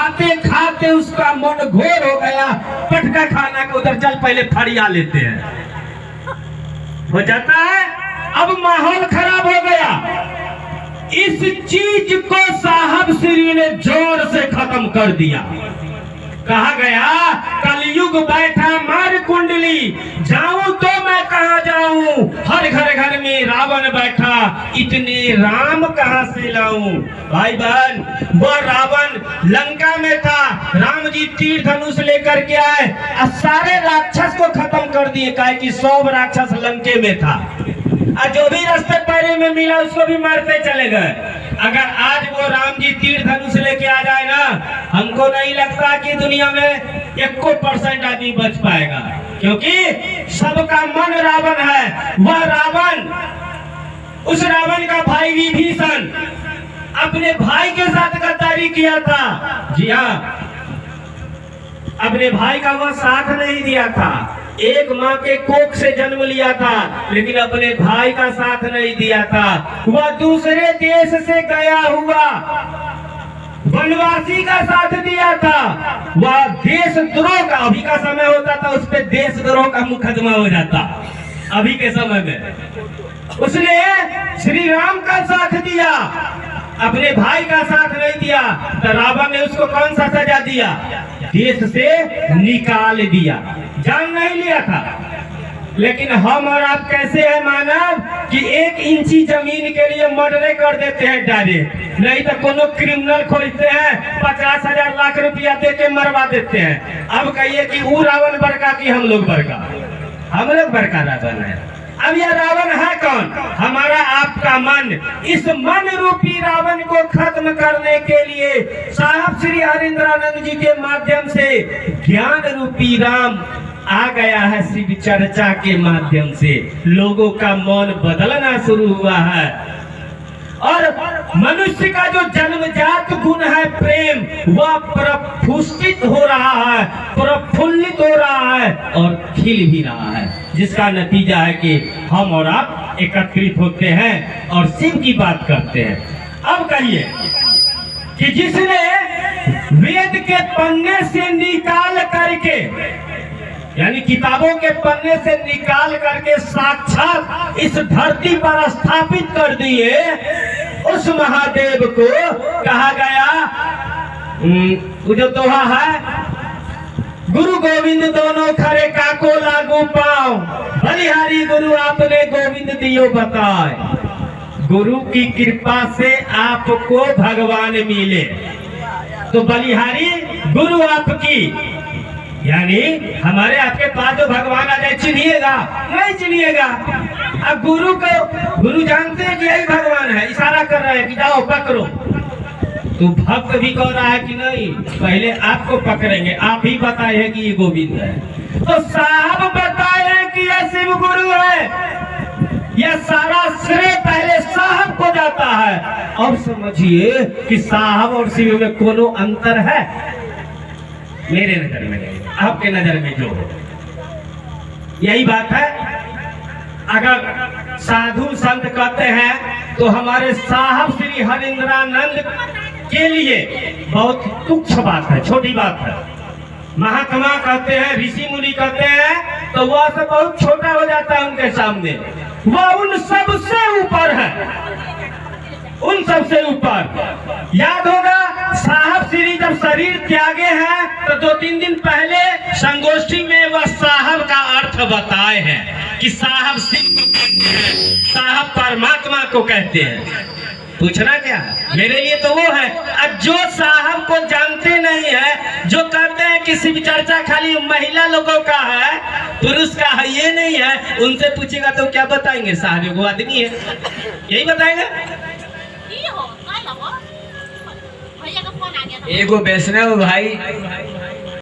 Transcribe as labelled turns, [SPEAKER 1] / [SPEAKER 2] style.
[SPEAKER 1] खाते खाते उसका मन घोर हो गया, पटका खाना के उधर चल पहले फरिया लेते हैं, हो जाता है। अब माहौल खराब हो गया। इस चीज को साहब श्री ने जोर से खत्म कर दिया। कहा गया कलयुग बैठा मार कुंडली, जाऊं तो मैं कहां जाऊं, हर घर में रावण बैठा, इतने राम कहां से लाऊं। भाई बहन, वो रावण लंका में था, राम जी तीर धनुष लेकर के आए और सारे राक्षस को खत्म कर दिए, काहे कि 100 राक्षस लंके में था, और जो भी रास्ते पैरे में मिला उसको भी मारते चले गए। अगर आज वो राम जी तीर धनुष लेके आ जाए ना, हमको नहीं लगता कि दुनिया में 1% आदमी बच पाएगा, क्योंकि सबका मन रावण है। वह रावण, उस रावण का भाई विभीषण अपने भाई के साथ गद्दारी किया था। जी हाँ, अपने भाई का वह साथ नहीं दिया था, एक माँ के कोख से जन्म लिया था, लेकिन अपने भाई का साथ नहीं दिया था। वह दूसरे देश से गया हुआ वनवासी का साथ दिया था। वह देशद्रोह का, अभी का समय होता था उस पे देशद्रोह का मुकदमा हो जाता, अभी के समय में उसने श्री राम का साथ दिया, अपने भाई का साथ नहीं दिया, तो रावण ने उसको कौन सा सजा दिया, देश से निकाल दिया, जान नहीं लिया था। लेकिन हम और आप कैसे हैं मानव कि 1 इंची जमीन के लिए मर्डर कर देते हैं डायरेक्ट, नहीं तो कोनो क्रिमिनल खोजते हैं 50,000 लाख रुपया दे के मरवा देते हैं। अब कहिए कि वो रावण बड़का कि हम लोग बड़का, हम लोग बड़का रावण है। अब यह रावण है कौन, हमारा आपका मन। इस मन रूपी रावण को खत्म करने के लिए साहब श्री हरिंद्रानंद जी के माध्यम से ज्ञान रूपी राम आ गया है। शिव चर्चा के माध्यम से लोगों का मन बदलना शुरू हुआ है, और मनुष्य का जो जन्मजात गुण है प्रेम, वह प्रफुल्लित हो रहा है, प्रफुल्लित हो रहा है और खिल भी रहा है, जिसका नतीजा है कि हम और आप एकत्रित होते हैं और शिव की बात करते हैं। अब कहिए कि जिसने वेद के पन्ने से निकाल करके, यानी किताबों के पन्ने से निकाल करके साक्षात इस धरती पर स्थापित कर दिए, उस महादेव को कहा गया, वो जो दोहा है, गुरु गोविंद दोनों खरे काको लागू पाओ, बलिहारी गुरु आपने गोविंद दियो बताए। गुरु की कृपा से आपको भगवान मिले, तो बलिहारी गुरु आपकी, यानी हमारे आपके पास जो भगवान आ जाए, चिन्हिएगा नहीं चिन्हिएगा। अब गुरु को, गुरु जानते हैं कि यही भगवान है, इशारा कर रहे हैं कि जाओ पकड़ो, तो भक्त भी कह रहा है कि नहीं, पहले आपको पकड़ेंगे, आप ही बताए हैं कि ये गोविंद है। तो साहब बताए हैं कि यह शिव गुरु है, यह सारा श्रेय पहले साहब को जाता है। अब समझिए कि साहब और शिव में कोनो अंतर है? मेरे नजर में नहीं, आपके नजर में जो हो, यही बात है। अगर साधु संत कहते हैं तो हमारे साहब श्री हरिंद्रानंद के लिए बहुत तुच्छ बात है, छोटी बात है। महात्मा कहते हैं, ऋषि मुनि कहते हैं, तो वह सब बहुत छोटा हो जाता है उनके सामने। वह उन सब से ऊपर है, उन सब से ऊपर। याद होगा साहब श्री जब शरीर त्यागे हैं तो 2-3 दिन पहले संगोष्ठी में वह साहब का अर्थ बताए हैं कि साहब शिव को कहते हैं, साहब परमात्मा को कहते हैं। पूछना क्या है, मेरे लिए तो वो है। अब जो साहब को जानते नहीं है, जो कहते हैं कि शिव चर्चा खाली महिला लोगों का है, पुरुष का है, ये नहीं है, उनसे पूछेगा तो क्या बताएंगे, साहब एगो आदमी है, यही बताएंगे।
[SPEAKER 2] एगो वैष्णव भाई